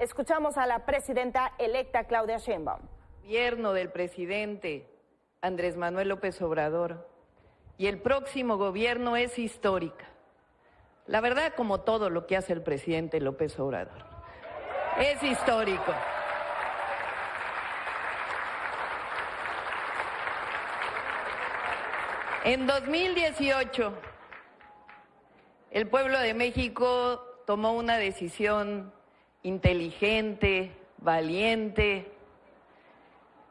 Escuchamos a la presidenta electa Claudia Sheinbaum. El gobierno del presidente Andrés Manuel López Obrador y el próximo gobierno es histórica. La verdad, como todo lo que hace el presidente López Obrador, es histórico. En 2018, el pueblo de México tomó una decisión inteligente, valiente,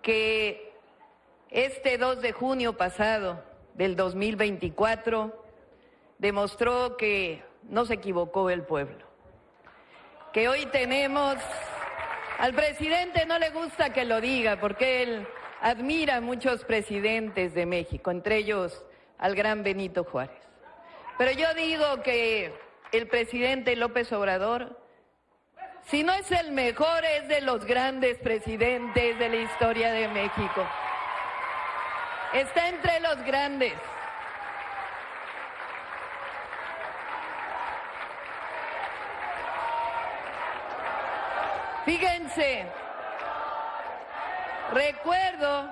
que este 2 de junio pasado del 2024 demostró que no se equivocó el pueblo. Que hoy tenemos, al presidente no le gusta que lo diga porque él admira a muchos presidentes de México, entre ellos al gran Benito Juárez. Pero yo digo que el presidente López Obrador, si no es el mejor, es de los grandes presidentes de la historia de México. Está entre los grandes. Fíjense, recuerdo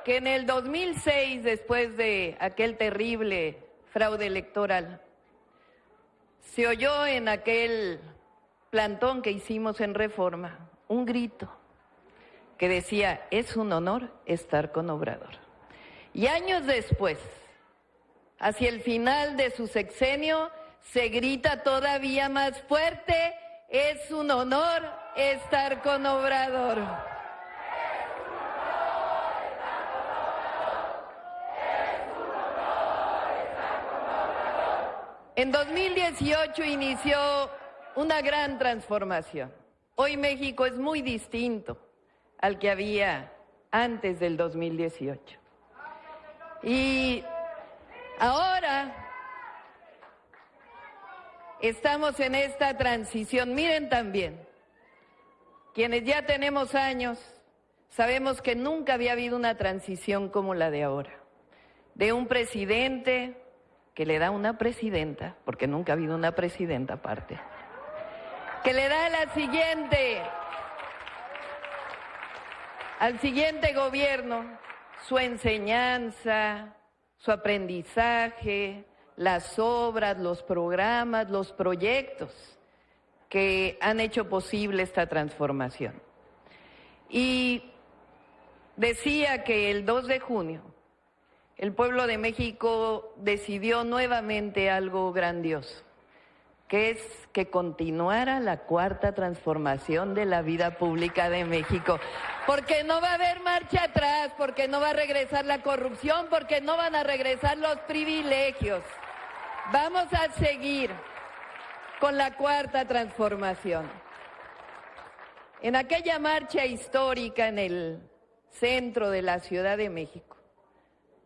que en el 2006, después de aquel terrible fraude electoral, se oyó en aquel plantón que hicimos en Reforma un grito que decía: es un honor estar con Obrador. Y años después, hacia el final de su sexenio, se grita todavía más fuerte: es un honor estar con Obrador. En 2018 inició una gran transformación. Hoy México es muy distinto al que había antes del 2018. Y ahora estamos en esta transición. Miren también, quienes ya tenemos años, sabemos que nunca había habido una transición como la de ahora. De un presidente que le da una presidenta, porque nunca ha habido una presidenta aparte, que le da a la siguiente, al siguiente gobierno, su enseñanza, su aprendizaje, las obras, los programas, los proyectos que han hecho posible esta transformación. Y decía que el 2 de junio el pueblo de México decidió nuevamente algo grandioso, que es que continuara la cuarta transformación de la vida pública de México. Porque no va a haber marcha atrás, porque no va a regresar la corrupción, porque no van a regresar los privilegios. Vamos a seguir con la cuarta transformación. En aquella marcha histórica en el centro de la Ciudad de México,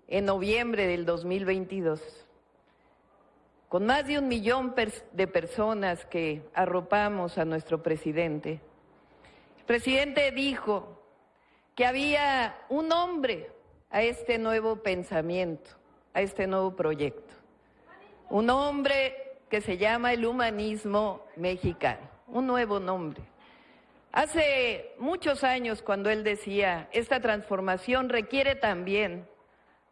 en noviembre del 2022, con más de 1 millón de personas que arropamos a nuestro presidente, el presidente dijo que había un nombre a este nuevo pensamiento, a este nuevo proyecto. Un nombre que se llama el humanismo mexicano, un nuevo nombre. Hace muchos años, cuando él decía, esta transformación requiere también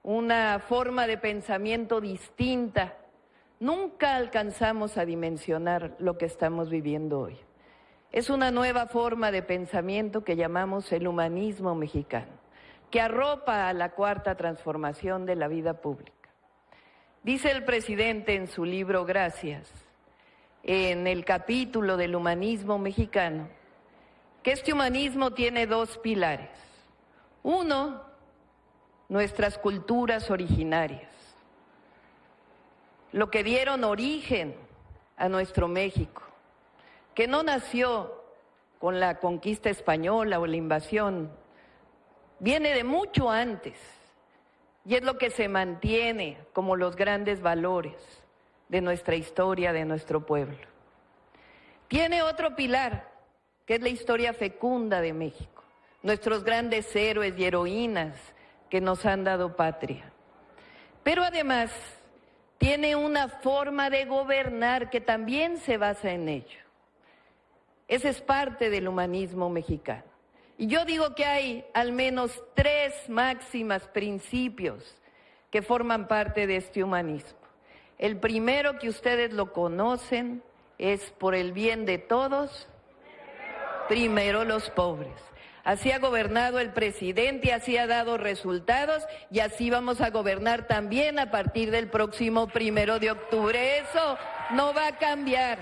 una forma de pensamiento distinta, nunca alcanzamos a dimensionar lo que estamos viviendo hoy. Es una nueva forma de pensamiento que llamamos el humanismo mexicano, que arropa a la cuarta transformación de la vida pública. Dice el presidente en su libro Gracias, en el capítulo del humanismo mexicano, que este humanismo tiene 2 pilares. Uno, nuestras culturas originarias, lo que dieron origen a nuestro México, que no nació con la conquista española o la invasión, viene de mucho antes y es lo que se mantiene como los grandes valores de nuestra historia, de nuestro pueblo. Tiene otro pilar, que es la historia fecunda de México, nuestros grandes héroes y heroínas que nos han dado patria. Pero además tiene una forma de gobernar que también se basa en ello. Ese es parte del humanismo mexicano. Y yo digo que hay al menos 3 máximas, principios que forman parte de este humanismo. El primero, que ustedes lo conocen, es por el bien de todos, primero los pobres. Así ha gobernado el presidente, así ha dado resultados y así vamos a gobernar también a partir del próximo 1 de octubre. Eso no va a cambiar.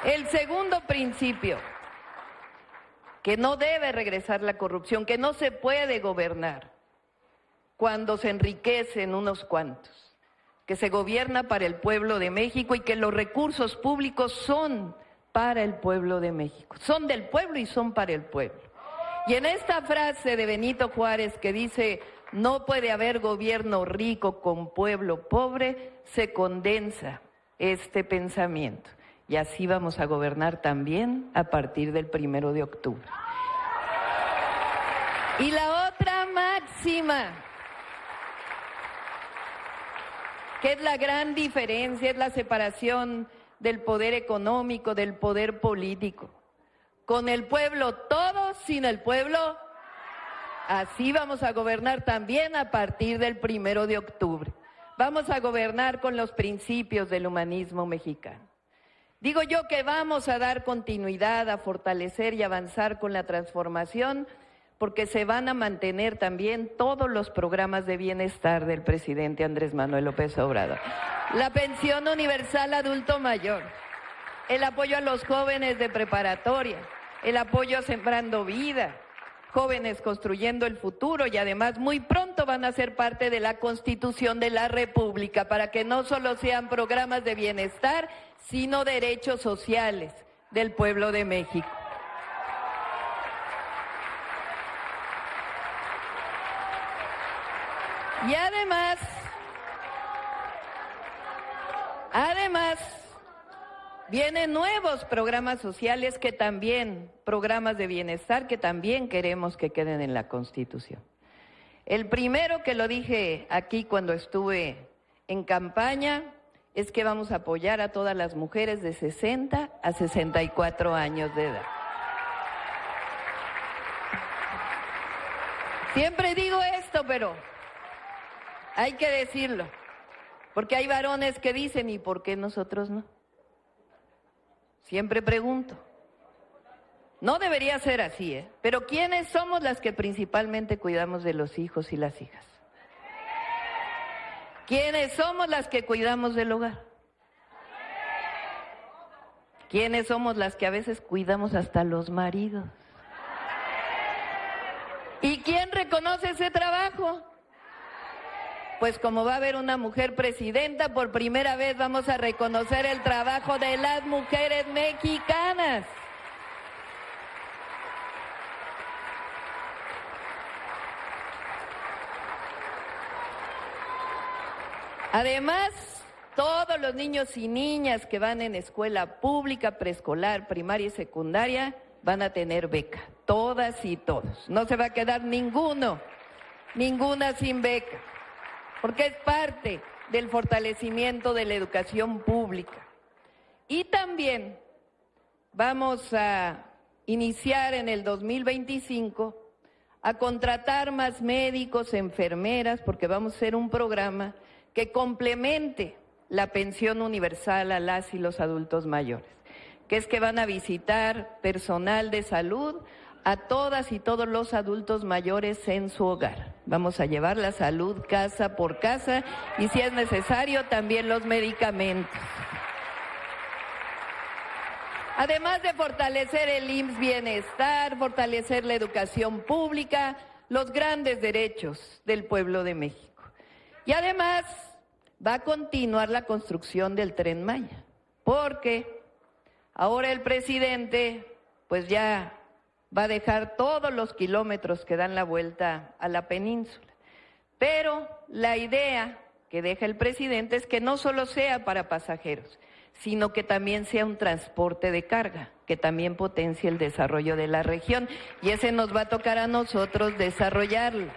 El segundo principio, que no debe regresar la corrupción, que no se puede gobernar cuando se enriquecen unos cuantos, que se gobierna para el pueblo de México y que los recursos públicos son para el pueblo de México, son del pueblo y son para el pueblo. Y en esta frase de Benito Juárez que dice, no puede haber gobierno rico con pueblo pobre, se condensa este pensamiento. Y así vamos a gobernar también a partir del 1 de octubre. Y la otra máxima, que es la gran diferencia, es la separación del poder económico, del poder político. Con el pueblo todo, sin el pueblo, así vamos a gobernar también a partir del 1 de octubre. Vamos a gobernar con los principios del humanismo mexicano. Digo yo que vamos a dar continuidad, a fortalecer y avanzar con la transformación, porque se van a mantener también todos los programas de bienestar del presidente Andrés Manuel López Obrador. La pensión universal adulto mayor, el apoyo a los jóvenes de preparatoria, el apoyo a Sembrando Vida, Jóvenes Construyendo el Futuro, y además muy pronto van a ser parte de la Constitución de la República, para que no solo sean programas de bienestar, sino derechos sociales del pueblo de México. Y además, vienen nuevos programas sociales que también, programas de bienestar que también queremos que queden en la Constitución. El primero, que lo dije aquí cuando estuve en campaña, es que vamos a apoyar a todas las mujeres de 60 a 64 años de edad. Siempre digo esto, pero hay que decirlo, porque hay varones que dicen, ¿y por qué nosotros no? Siempre pregunto. No debería ser así, ¿eh? Pero ¿quiénes somos las que principalmente cuidamos de los hijos y las hijas? ¿Quiénes somos las que cuidamos del hogar? ¿Quiénes somos las que a veces cuidamos hasta los maridos? ¿Y quién reconoce ese trabajo? Pues como va a haber una mujer presidenta, por primera vez vamos a reconocer el trabajo de las mujeres mexicanas. Además, todos los niños y niñas que van en escuela pública, preescolar, primaria y secundaria van a tener beca, todas y todos. No se va a quedar ninguna sin beca, porque es parte del fortalecimiento de la educación pública. Y también vamos a iniciar en el 2025 a contratar más médicos, enfermeras, porque vamos a hacer un programa que complemente la pensión universal a las y los adultos mayores, que es que van a visitar personal de salud a todas y todos los adultos mayores en su hogar. Vamos a llevar la salud casa por casa y, si es necesario, también los medicamentos. Además de fortalecer el IMSS Bienestar, fortalecer la educación pública, los grandes derechos del pueblo de México. Y además va a continuar la construcción del Tren Maya, porque ahora el presidente pues ya va a dejar todos los kilómetros que dan la vuelta a la península. Pero la idea que deja el presidente es que no solo sea para pasajeros, sino que también sea un transporte de carga, que también potencie el desarrollo de la región, y ese nos va a tocar a nosotros desarrollarlo.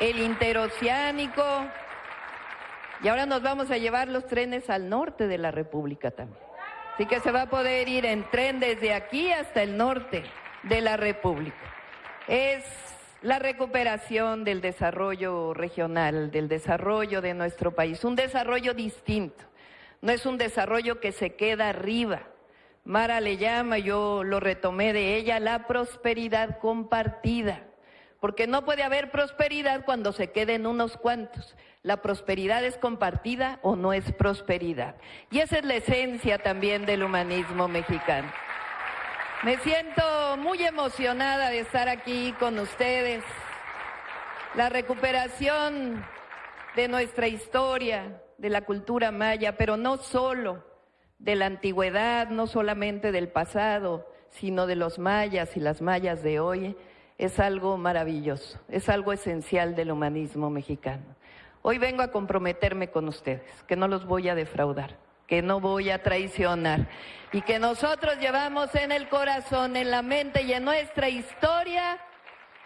el interoceánico, y ahora nos vamos a llevar los trenes al norte de la República también. Así que se va a poder ir en tren desde aquí hasta el norte de la República. Es la recuperación del desarrollo regional, del desarrollo de nuestro país, un desarrollo distinto, no es un desarrollo que se queda arriba. Mara le llama, yo lo retomé de ella, la prosperidad compartida, porque no puede haber prosperidad cuando se queden unos cuantos. La prosperidad es compartida o no es prosperidad. Y esa es la esencia también del humanismo mexicano. Me siento muy emocionada de estar aquí con ustedes. La recuperación de nuestra historia, de la cultura maya, pero no solo de la antigüedad, no solamente del pasado, sino de los mayas y las mayas de hoy, es algo maravilloso, es algo esencial del humanismo mexicano. Hoy vengo a comprometerme con ustedes, que no los voy a defraudar, que no voy a traicionar y que nosotros llevamos en el corazón, en la mente y en nuestra historia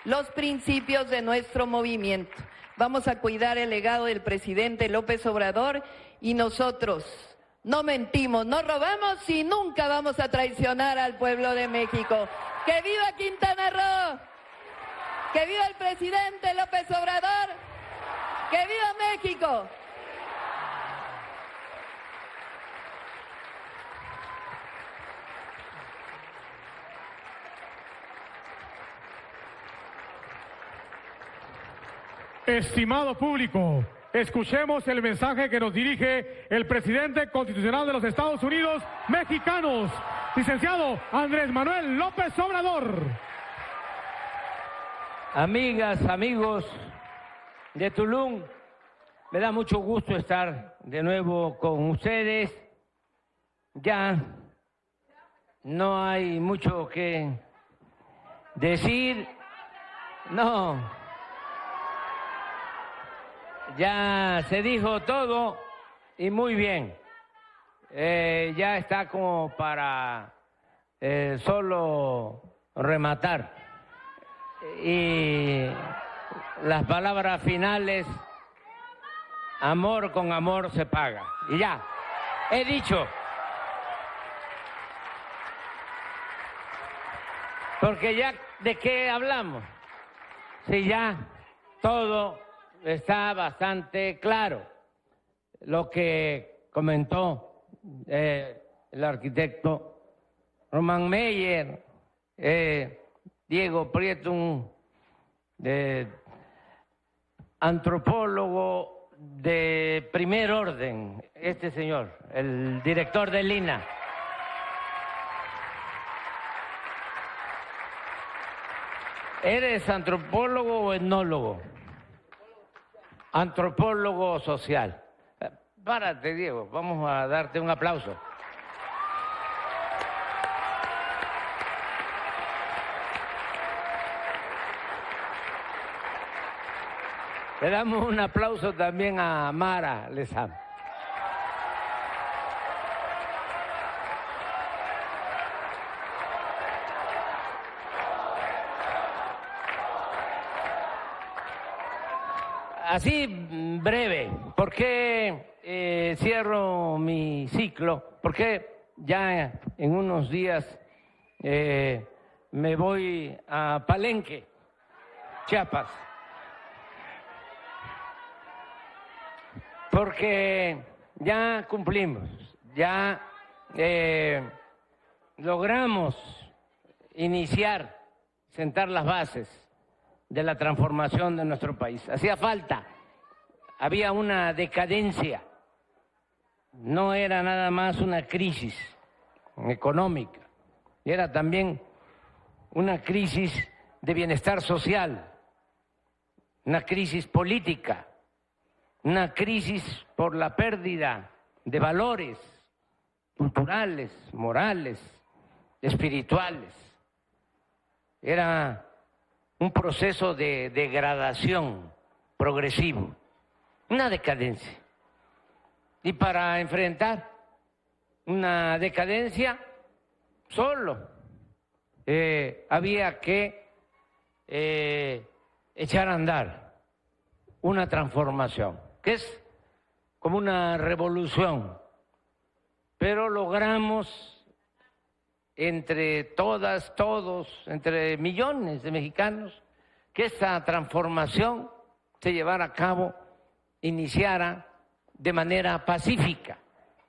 los principios de nuestro movimiento. Vamos a cuidar el legado del presidente López Obrador y nosotros no mentimos, no robamos y nunca vamos a traicionar al pueblo de México. ¡Que viva Quintana Roo! ¡Que viva el presidente López Obrador! ¡Que viva México! Estimado público, escuchemos el mensaje que nos dirige el presidente constitucional de los Estados Unidos mexicanos, licenciado Andrés Manuel López Obrador. Amigas, amigos de Tulum, me da mucho gusto estar de nuevo con ustedes. Ya no hay mucho que decir, no, ya se dijo todo y muy bien. Ya está como para solo rematar. Y las palabras finales, amor con amor se paga. Y ya, he dicho. Porque ya, ¿de qué hablamos? Si ya todo está bastante claro. Lo que comentó el arquitecto Román Meyer, Diego Prieto, un antropólogo de primer orden, este señor, el director del INAH. ¿Eres antropólogo o etnólogo? Antropólogo social. Párate, Diego, vamos a darte un aplauso. Le damos un aplauso también a Mara Lezama. Así breve, ¿por qué cierro mi ciclo? Porque ya en unos días me voy a Palenque, Chiapas. Porque ya cumplimos, ya logramos iniciar, sentar las bases de la transformación de nuestro país. Hacía falta, había una decadencia, no era nada más una crisis económica, era también una crisis de bienestar social, una crisis política, una crisis por la pérdida de valores culturales, morales, espirituales. Era un proceso de degradación progresivo, una decadencia. Y para enfrentar una decadencia, solo había que echar a andar una transformación, que es como una revolución, pero logramos entre todas, todos, entre millones de mexicanos, que esta transformación se llevara a cabo, iniciara de manera pacífica.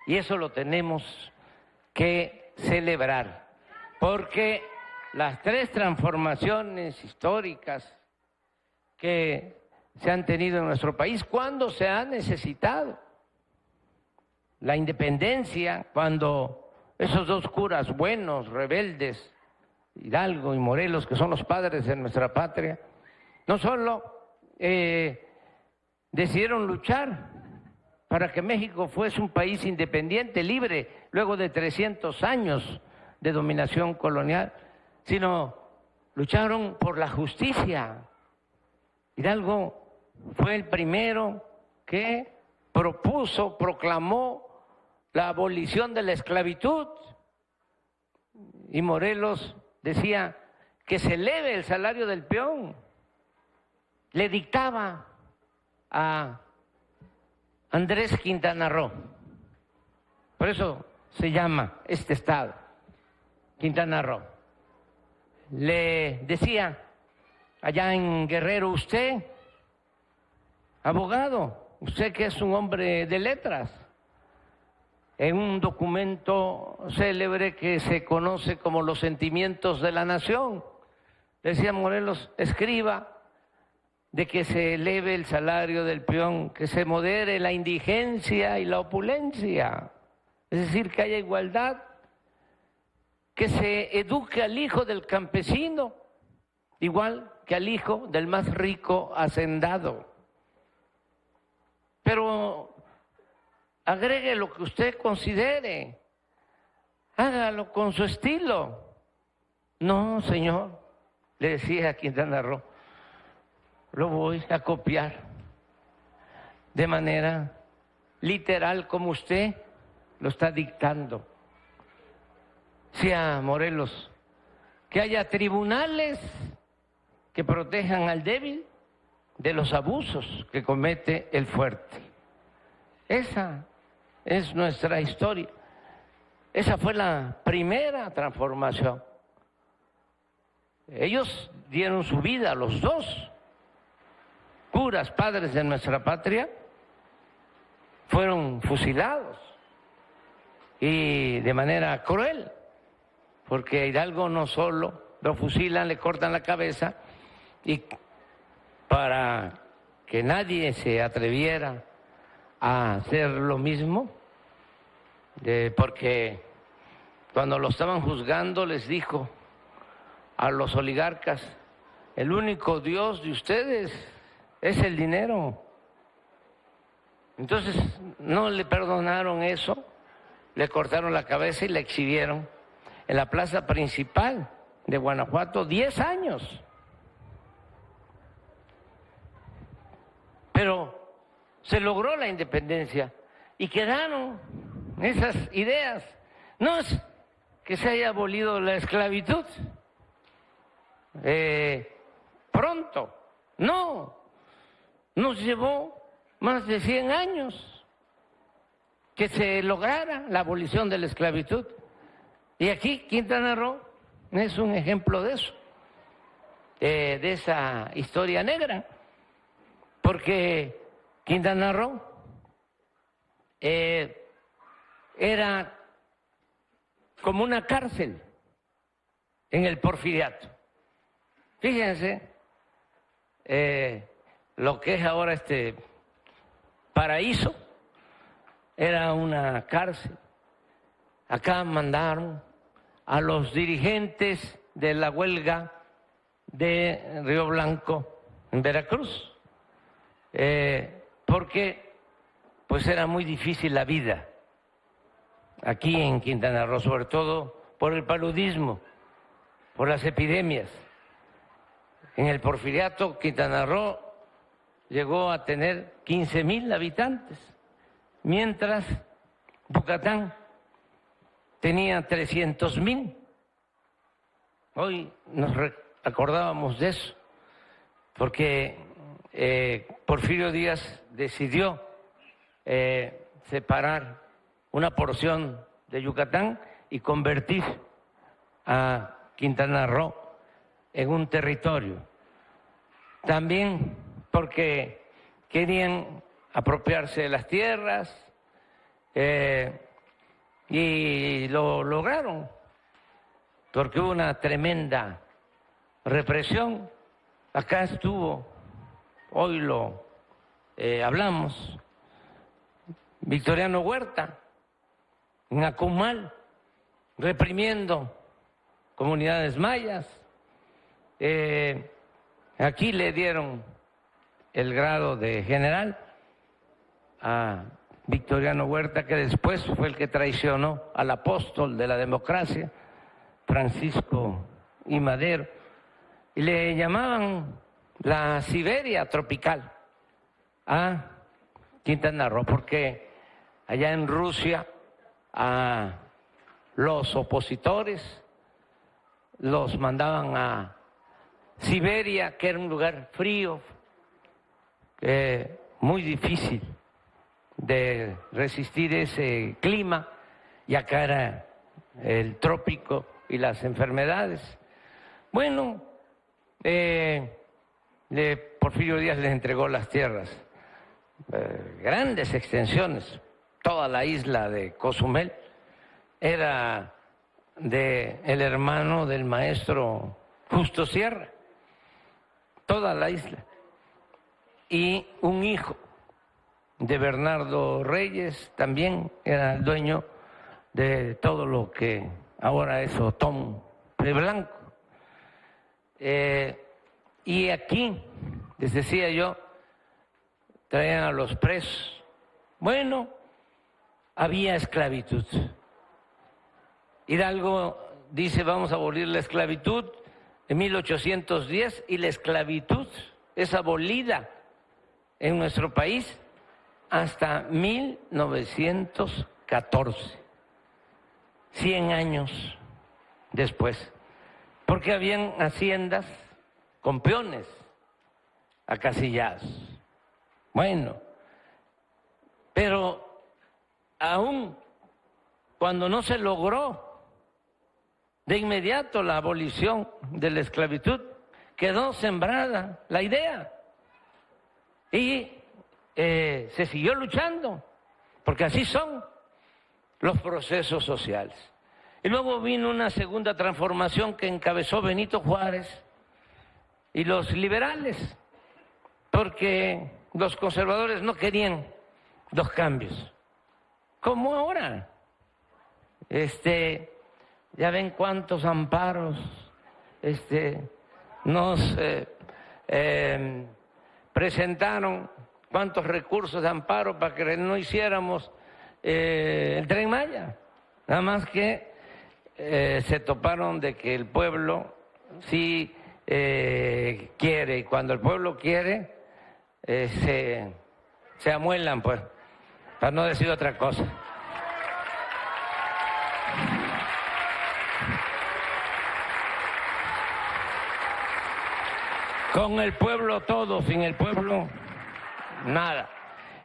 Y eso lo tenemos que celebrar, porque las tres transformaciones históricas que se han tenido en nuestro país, cuando se ha necesitado la independencia, cuando esos dos curas buenos, rebeldes, Hidalgo y Morelos, que son los padres de nuestra patria, no solo decidieron luchar para que México fuese un país independiente, libre, luego de 300 años de dominación colonial, sino lucharon por la justicia. Hidalgo fue el primero que propuso, proclamó la abolición de la esclavitud, y Morelos decía que se eleve el salario del peón. Le dictaba a Andrés Quintana Roo, por eso se llama este estado Quintana Roo. Le decía allá en Guerrero: usted, abogado, usted que es un hombre de letras, en un documento célebre que se conoce como Los Sentimientos de la Nación, decía Morelos, escriba de que se eleve el salario del peón, que se modere la indigencia y la opulencia, es decir, que haya igualdad, que se eduque al hijo del campesino, igual que al hijo del más rico hacendado. Pero agregue lo que usted considere, hágalo con su estilo. No, señor, le decía a Quintana Roo, lo voy a copiar de manera literal como usted lo está dictando. Sí, a Morelos, que haya tribunales que protejan al débil de los abusos que comete el fuerte. Esa es nuestra historia. Esa fue la primera transformación. Ellos dieron su vida, los dos curas padres de nuestra patria, fueron fusilados, y de manera cruel, porque a Hidalgo no solo lo fusilan, le cortan la cabeza, y para que nadie se atreviera a hacer lo mismo, porque cuando lo estaban juzgando les dijo a los oligarcas: el único Dios de ustedes es el dinero. Entonces no le perdonaron eso, le cortaron la cabeza y la exhibieron en la plaza principal de Guanajuato 10 años. Pero se logró la independencia y quedaron esas ideas. No es que se haya abolido la esclavitud pronto, no. Nos llevó más de 100 años que se lograra la abolición de la esclavitud. Y aquí Quintana Roo es un ejemplo de eso, de esa historia negra, porque Quintana Roo era como una cárcel en el Porfiriato. Fíjense lo que es ahora este Paraíso, era una cárcel. Acá mandaron a los dirigentes de la huelga de Río Blanco en Veracruz, porque pues era muy difícil la vida aquí en Quintana Roo, sobre todo por el paludismo, por las epidemias. En el Porfiriato, Quintana Roo llegó a tener 15,000 habitantes, mientras Yucatán tenía 300,000. Hoy nos acordábamos de eso, porque Porfirio Díaz decidió separar una porción de Yucatán y convertir a Quintana Roo en un territorio. También porque querían apropiarse de las tierras y lo lograron, porque hubo una tremenda represión. Acá estuvo, hoy lo hablamos, Victoriano Huerta, en Acumal, reprimiendo comunidades mayas. Aquí le dieron el grado de general a Victoriano Huerta, que después fue el que traicionó al apóstol de la democracia, Francisco I. Madero, y le llamaban la Siberia tropical a Quintana Roo, porque allá en Rusia a los opositores los mandaban a Siberia, que era un lugar frío, muy difícil de resistir ese clima, y acá era el trópico y las enfermedades. Bueno, Porfirio Díaz les entregó las tierras, grandes extensiones, toda la isla de Cozumel era del hermano del maestro Justo Sierra, toda la isla, y un hijo de Bernardo Reyes también era el dueño de todo lo que ahora es Otón de Blanco. Y aquí, les decía yo, traían a los presos. Bueno, había esclavitud. Hidalgo dice: vamos a abolir la esclavitud en 1810, y la esclavitud es abolida en nuestro país hasta 1914, 100 años después, porque habían haciendas con peones acasillados. Bueno, pero aún cuando no se logró de inmediato la abolición de la esclavitud, quedó sembrada la idea y se siguió luchando, porque así son los procesos sociales. Y luego vino una segunda transformación que encabezó Benito Juárez y los liberales, porque los conservadores no querían los cambios, como ahora. Ya ven cuántos amparos nos presentaron, cuántos recursos de amparo para que no hiciéramos el Tren Maya. Nada más que se toparon de que el pueblo sí quiere, y cuando el pueblo quiere se amuelan, pues, para no decir otra cosa. Con el pueblo todo, sin el pueblo nada.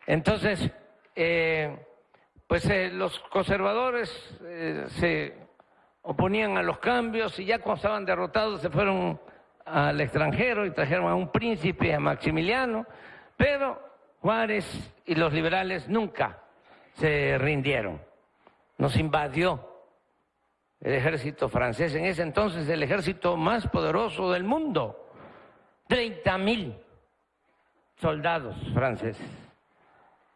Entonces, los conservadores se oponían a los cambios, y ya cuando estaban derrotados se fueron al extranjero y trajeron a un príncipe, a Maximiliano, pero Juárez y los liberales nunca se rindieron. Nos invadió el ejército francés, en ese entonces el ejército más poderoso del mundo. 30,000 soldados franceses.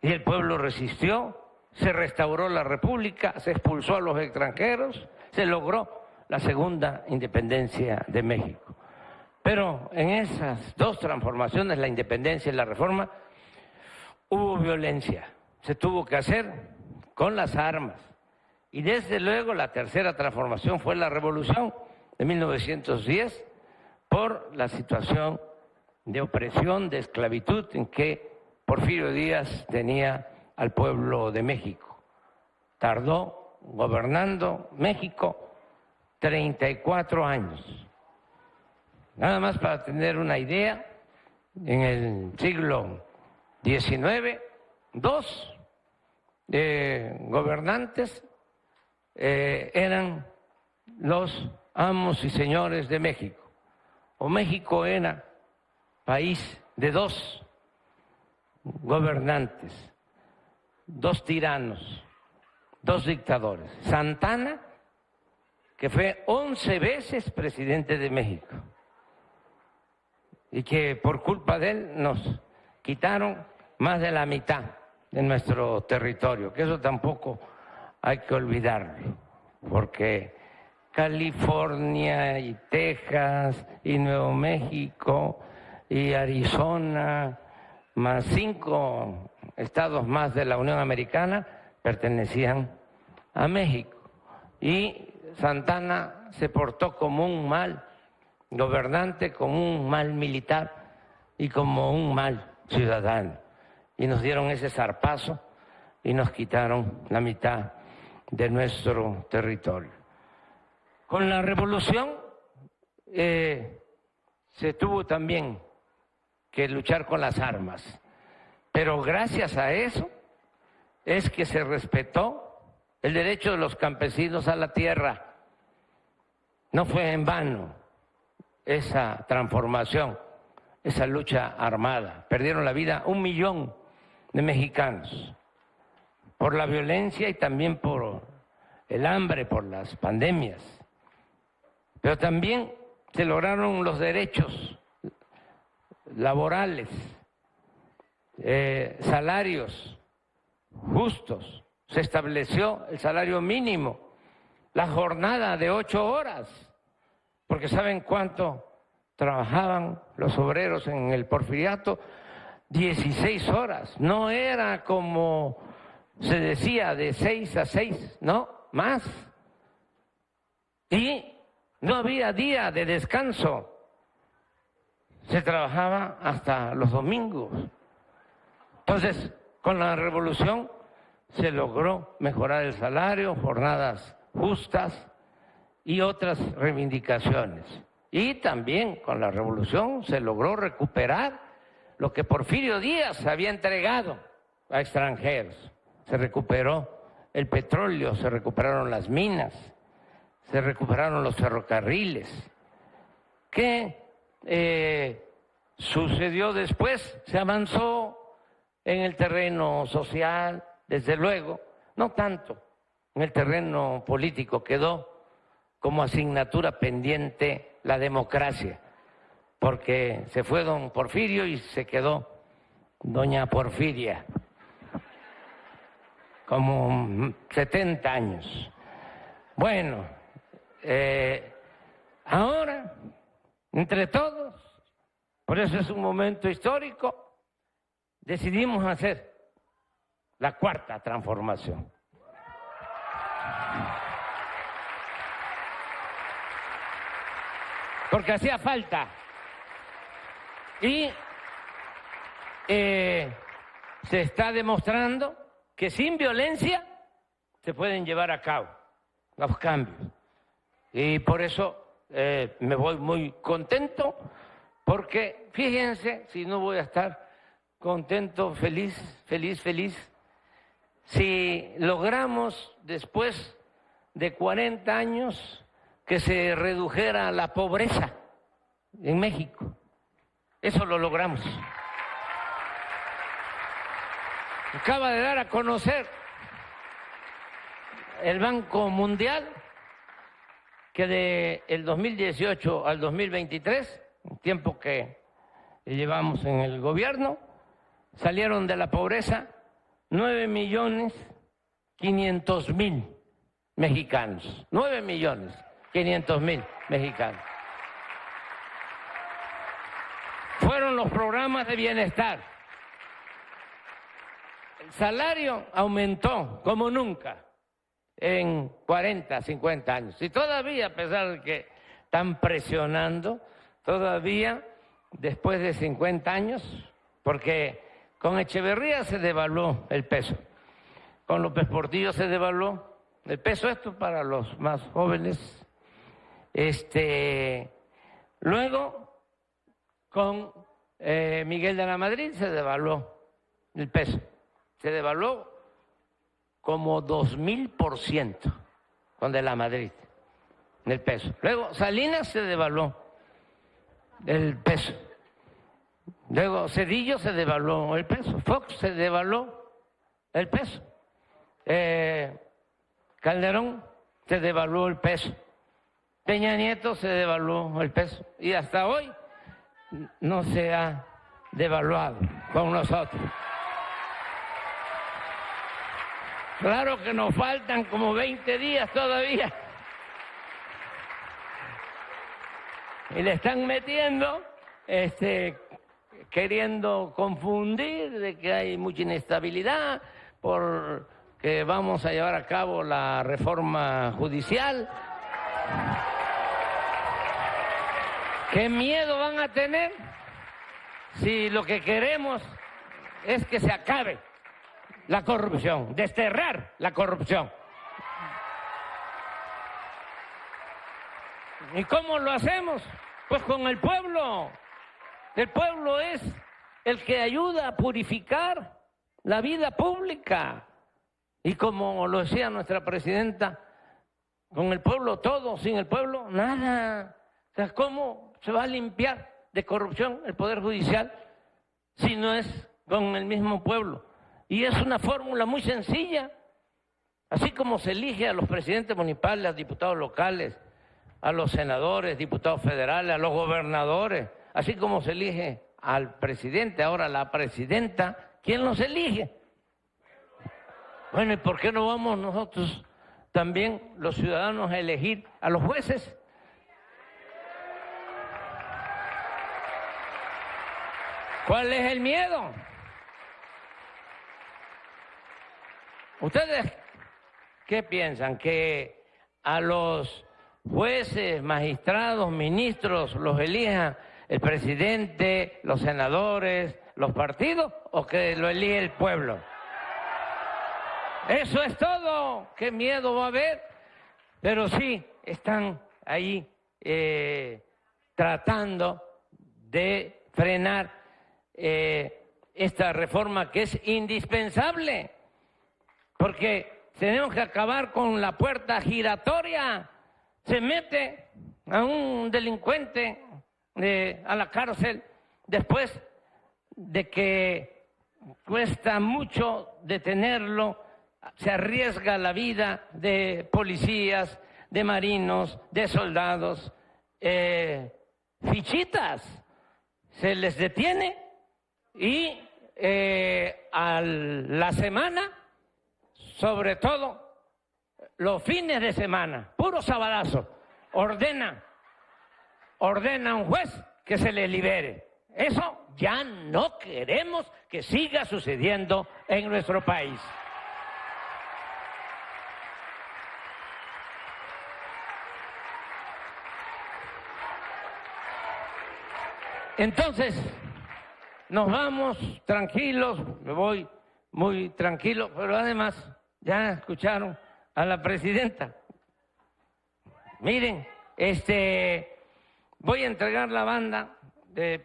Y el pueblo resistió, se restauró la república, se expulsó a los extranjeros, se logró la segunda independencia de México. Pero en esas dos transformaciones, la independencia y la reforma, hubo violencia. Se tuvo que hacer con las armas. Y desde luego la tercera transformación fue la revolución de 1910, por la situación de opresión, de esclavitud en que Porfirio Díaz tenía al pueblo de México. Tardó gobernando México 34 años. Nada más para tener una idea, en el siglo 19, 2 gobernantes eran los amos y señores de México. O México era país de 2 gobernantes, 2 tiranos, 2 dictadores. Santana, que fue 11 veces presidente de México y que por culpa de él nos quitaron más de la mitad de nuestro territorio, que eso tampoco hay que olvidarlo, porque California y Texas y Nuevo México y Arizona, más 5 estados más de la Unión Americana, pertenecían a México. Y Santana se portó como un mal gobernante, como un mal militar y como un mal ciudadano. Y nos dieron ese zarpazo y nos quitaron la mitad de nuestro territorio. Con la revolución se tuvo también que luchar con las armas, pero gracias a eso es que se respetó el derecho de los campesinos a la tierra. No fue en vano esa transformación, esa lucha armada. Perdieron la vida 1 millón de mexicanos por la violencia y también por el hambre, por las pandemias. Pero también se lograron los derechos laborales, salarios justos, se estableció el salario mínimo, la jornada de 8 horas, porque ¿saben cuánto trabajaban los obreros en el Porfiriato? 16 horas, no era como se decía de 6 a 6, no, más. Y no había día de descanso, se trabajaba hasta los domingos. Entonces, con la revolución se logró mejorar el salario, jornadas justas y otras reivindicaciones. Y también con la revolución se logró recuperar lo que Porfirio Díaz había entregado a extranjeros. Se recuperó el petróleo, se recuperaron las minas, se recuperaron los ferrocarriles. ¿Qué sucedió después? Se avanzó en el terreno social, desde luego, no tanto en el terreno político, quedó como asignatura pendiente la democracia, porque se fue don Porfirio y se quedó doña Porfiria, como 70 años. Bueno, ahora, entre todos, por eso es un momento histórico, decidimos hacer la 4ª transformación. Porque hacía falta. Y se está demostrando que sin violencia se pueden llevar a cabo los cambios. Y por eso me voy muy contento, porque fíjense, si no voy a estar contento, feliz, si logramos después de 40 años que se redujera la pobreza en México. Eso lo logramos. Acaba de dar a conocer el Banco Mundial que del 2018 al 2023, el tiempo que llevamos en el gobierno, salieron de la pobreza 9.500.000 mexicanos. 9.500.000 mexicanos. Fueron los programas de bienestar. El salario aumentó como nunca en 40, 50 años. Y todavía, a pesar de que están presionando, todavía después de 50 años, porque con Echeverría se devaluó el peso, con López Portillo se devaluó el peso, esto para los más jóvenes. Luego, con Miguel de la Madrid se devaluó el peso. Se devaluó como 2000% con de la Madrid, el peso. Luego Salinas se devaluó el peso. Luego Cedillo se devaluó el peso. Fox se devaluó el peso. Calderón se devaluó el peso. Peña Nieto se devaluó el peso. Y hasta hoy no se ha devaluado con nosotros. Claro que nos faltan como 20 días todavía. Y le están metiendo, queriendo confundir de que hay mucha inestabilidad porque vamos a llevar a cabo la reforma judicial. ¿Qué miedo van a tener si lo que queremos es que se acabe la corrupción, desterrar la corrupción? ¿Y cómo lo hacemos? Pues con el pueblo. El pueblo es el que ayuda a purificar la vida pública. Y como lo decía nuestra presidenta, con el pueblo todo, sin el pueblo nada. O sea, ¿cómo se va a limpiar de corrupción el Poder Judicial si no es con el mismo pueblo? Y es una fórmula muy sencilla. Así como se elige a los presidentes municipales, a los diputados locales, a los senadores, diputados federales, a los gobernadores, así como se elige al presidente, ahora la presidenta, ¿quién los elige? Bueno, ¿y por qué no vamos nosotros también, los ciudadanos, a elegir a los jueces? ¿Cuál es el miedo? ¿Ustedes qué piensan? ¿Que a los jueces, magistrados, ministros los elija el presidente, los senadores, los partidos, o que lo elige el pueblo? Eso es todo. ¿Qué miedo va a haber? Pero sí, están ahí tratando de frenar esta reforma que es indispensable, porque tenemos que acabar con la puerta giratoria. Se mete a un delincuente a la cárcel después de que cuesta mucho detenerlo, se arriesga la vida de policías, de marinos, de soldados, fichitas, se les detiene y a la semana, sobre todo los fines de semana, puro sabadazo, ordena a un juez que se le libere. Eso ya no queremos que siga sucediendo en nuestro país. Entonces, nos vamos tranquilos, me voy muy tranquilo, pero además ya escucharon a la presidenta. Miren, voy a entregar la banda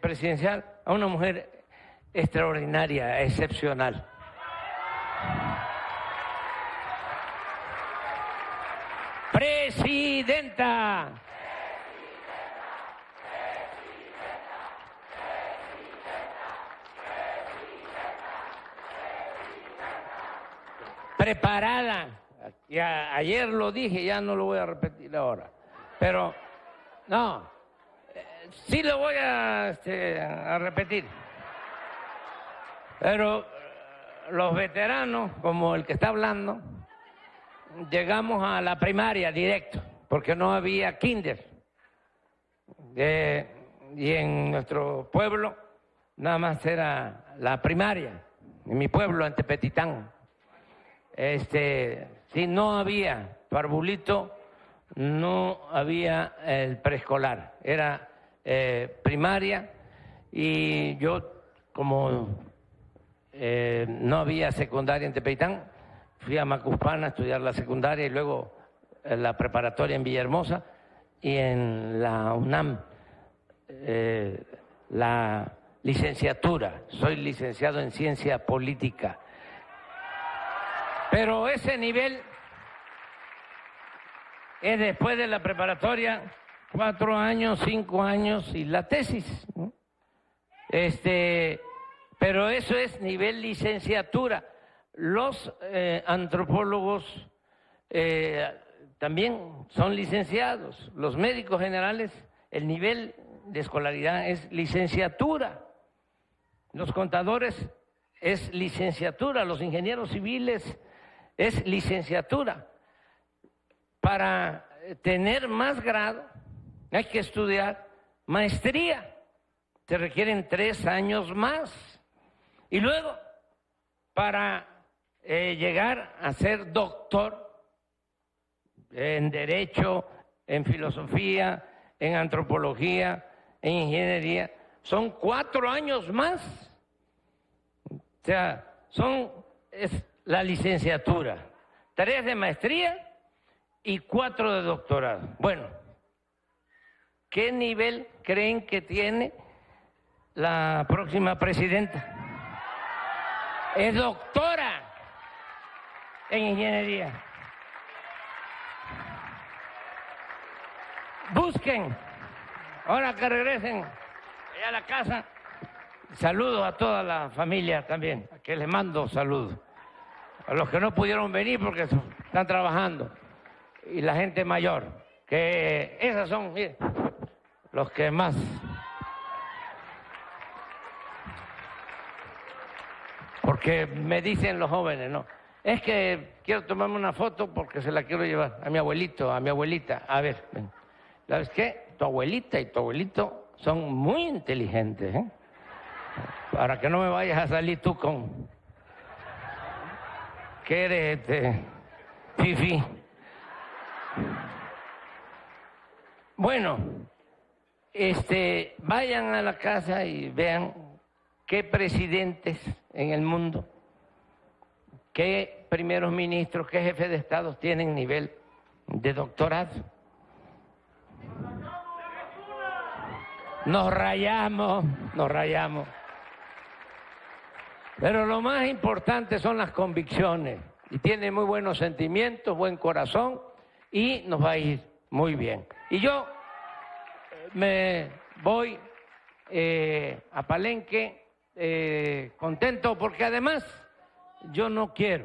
presidencial a una mujer extraordinaria, excepcional. Presidenta. Preparada. Ayer lo dije, ya no lo voy a repetir ahora. Pero, no, sí lo voy a repetir. Pero los veteranos, como el que está hablando, llegamos a la primaria directo, porque no había kinder. Y en nuestro pueblo nada más era la primaria, en mi pueblo, en Tepetitán. Si no había parvulito, no había el preescolar, era primaria, y yo, como no había secundaria en Tepetitán, fui a Macuspana a estudiar la secundaria y luego la preparatoria en Villahermosa, y en la UNAM la licenciatura, soy licenciado en ciencia política. Pero ese nivel es después de la preparatoria, 4 años, 5 años y la tesis, ¿no? Pero eso es nivel licenciatura. Los antropólogos también son licenciados. Los médicos generales, el nivel de escolaridad es licenciatura. Los contadores es licenciatura. Los ingenieros civiles es licenciatura. Para tener más grado hay que estudiar maestría. Se requieren 3 años más. Y luego, para llegar a ser doctor en Derecho, en Filosofía, en Antropología, en Ingeniería, son 4 años más. O sea, es la licenciatura, 3 de maestría y 4 de doctorado. Bueno, ¿qué nivel creen que tiene la próxima presidenta? Es doctora en ingeniería. Busquen, ahora que regresen allá a la casa, saludos a toda la familia también, a que les mando saludos. A los que no pudieron venir porque están trabajando. Y la gente mayor, que esas son, mire, los que más. Porque me dicen los jóvenes, ¿no? Es que quiero tomarme una foto porque se la quiero llevar a mi abuelito, a mi abuelita. A ver, ven. ¿Sabes qué? Tu abuelita y tu abuelito son muy inteligentes, ¿eh? Para que no me vayas a salir tú con... ¿Qué eres, fifi? Bueno, vayan a la casa y vean qué presidentes en el mundo, qué primeros ministros, qué jefes de Estado tienen nivel de doctorado. Nos rayamos. Pero lo más importante son las convicciones. Y tiene muy buenos sentimientos, buen corazón y nos va a ir muy bien. Y yo me voy a Palenque contento porque además yo no quiero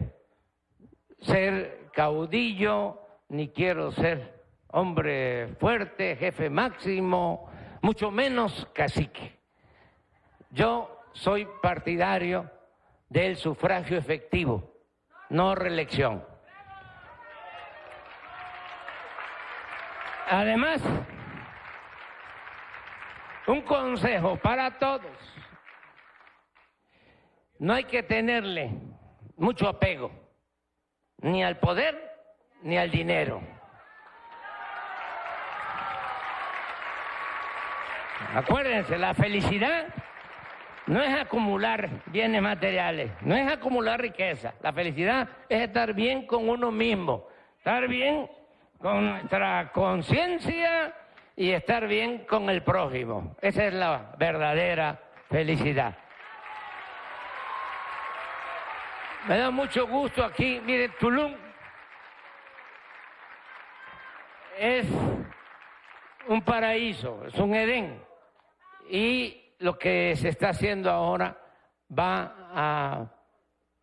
ser caudillo ni quiero ser hombre fuerte, jefe máximo, mucho menos cacique. Yo soy partidario del sufragio efectivo, no reelección. Además, un consejo para todos. No hay que tenerle mucho apego, ni al poder, ni al dinero. Acuérdense, la felicidad no es acumular bienes materiales, no es acumular riqueza. La felicidad es estar bien con uno mismo, estar bien con nuestra conciencia y estar bien con el prójimo. Esa es la verdadera felicidad. Me da mucho gusto aquí, mire, Tulum es un paraíso, es un Edén. Y lo que se está haciendo ahora va a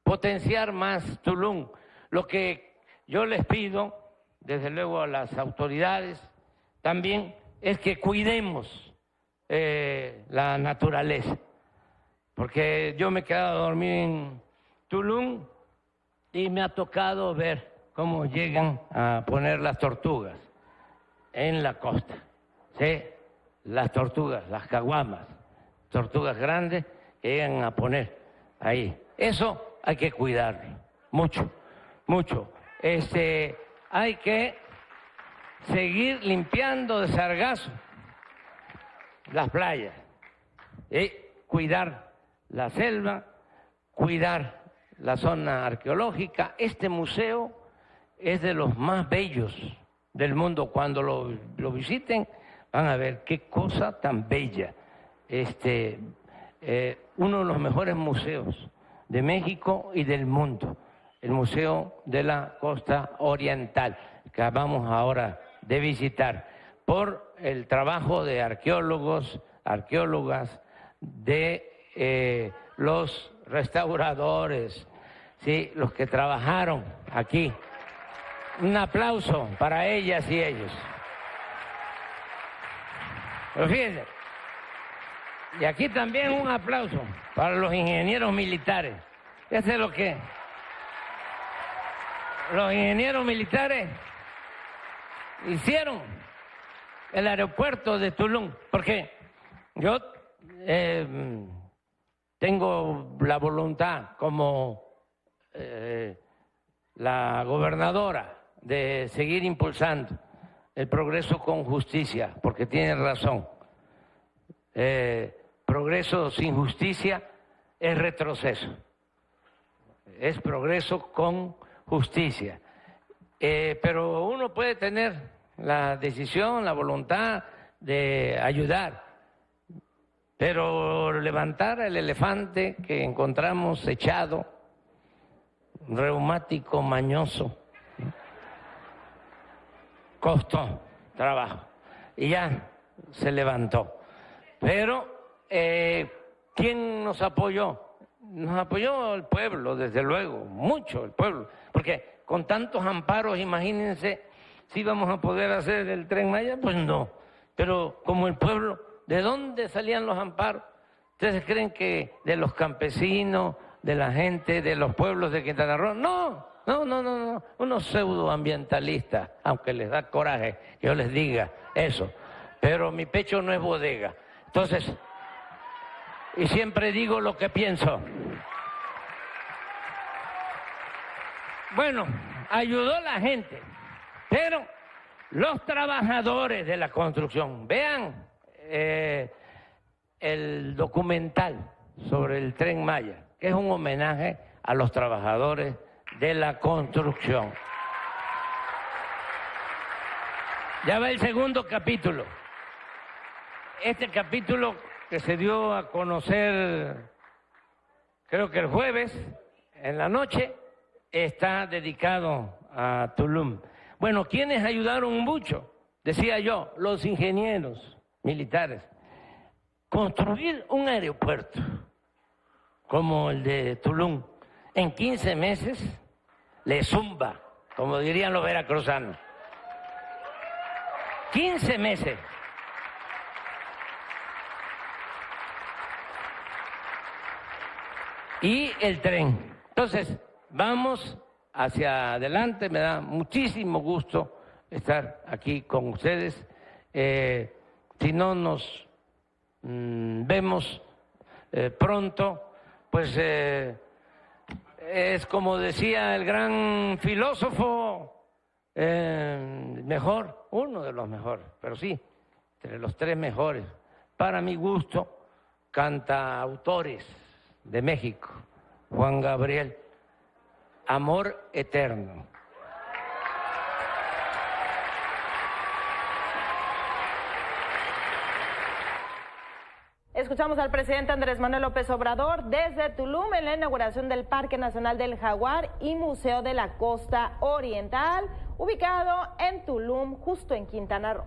potenciar más Tulum. Lo que yo les pido, desde luego a las autoridades, también es que cuidemos la naturaleza. Porque yo me he quedado a dormir en Tulum y me ha tocado ver cómo llegan a poner las tortugas en la costa. ¿Sí? Las tortugas, las caguamas, tortugas grandes que llegan a poner ahí. Eso hay que cuidarlo, mucho, mucho. Hay que seguir limpiando de sargazo las playas, cuidar la selva, cuidar la zona arqueológica. Este museo es de los más bellos del mundo. Cuando lo visiten van a ver qué cosa tan bella. uno de los mejores museos de México y del mundo, el Museo de la Costa Oriental, que acabamos ahora de visitar, por el trabajo de arqueólogos, arqueólogas, de los restauradores, ¿sí?, los que trabajaron aquí. Un aplauso para ellas y ellos. Pero fíjense, y aquí también un aplauso para los ingenieros militares. Fíjense lo que los ingenieros militares hicieron el aeropuerto de Tulum, porque yo tengo la voluntad como la gobernadora de seguir impulsando el progreso con justicia, porque tiene razón. Progreso sin justicia es retroceso. Es progreso con justicia. Pero uno puede tener la decisión, la voluntad de ayudar, pero levantar el elefante que encontramos echado, reumático, mañoso, costó trabajo y ya se levantó. Pero ¿quién nos apoyó? Nos apoyó el pueblo, desde luego, mucho el pueblo, porque con tantos amparos, imagínense, si íbamos a poder hacer el Tren Maya, pues no. Pero como el pueblo, ¿de dónde salían los amparos? ¿Ustedes creen que de los campesinos, de la gente, de los pueblos de Quintana Roo? No, unos pseudoambientalistas, aunque les da coraje que yo les diga eso. Pero mi pecho no es bodega. Entonces, y siempre digo lo que pienso. Bueno, ayudó la gente, pero los trabajadores de la construcción, vean el documental sobre el Tren Maya, que es un homenaje a los trabajadores de la construcción. Ya va el segundo capítulo. Este capítulo que se dio a conocer, creo que el jueves, en la noche, está dedicado a Tulum. Bueno, ¿quiénes ayudaron mucho? Decía yo, los ingenieros militares. Construir un aeropuerto como el de Tulum en 15 meses le zumba, como dirían los veracruzanos. 15 meses. Y el tren. Entonces, vamos hacia adelante. Me da muchísimo gusto estar aquí con ustedes. Si no nos vemos pronto, pues es como decía el gran filósofo, mejor, uno de los mejores, pero sí, entre los tres mejores, para mi gusto, cantautores de México, Juan Gabriel, Amor Eterno. Escuchamos al presidente Andrés Manuel López Obrador desde Tulum en la inauguración del Parque Nacional del Jaguar y Museo de la Costa Oriental, ubicado en Tulum, justo en Quintana Roo.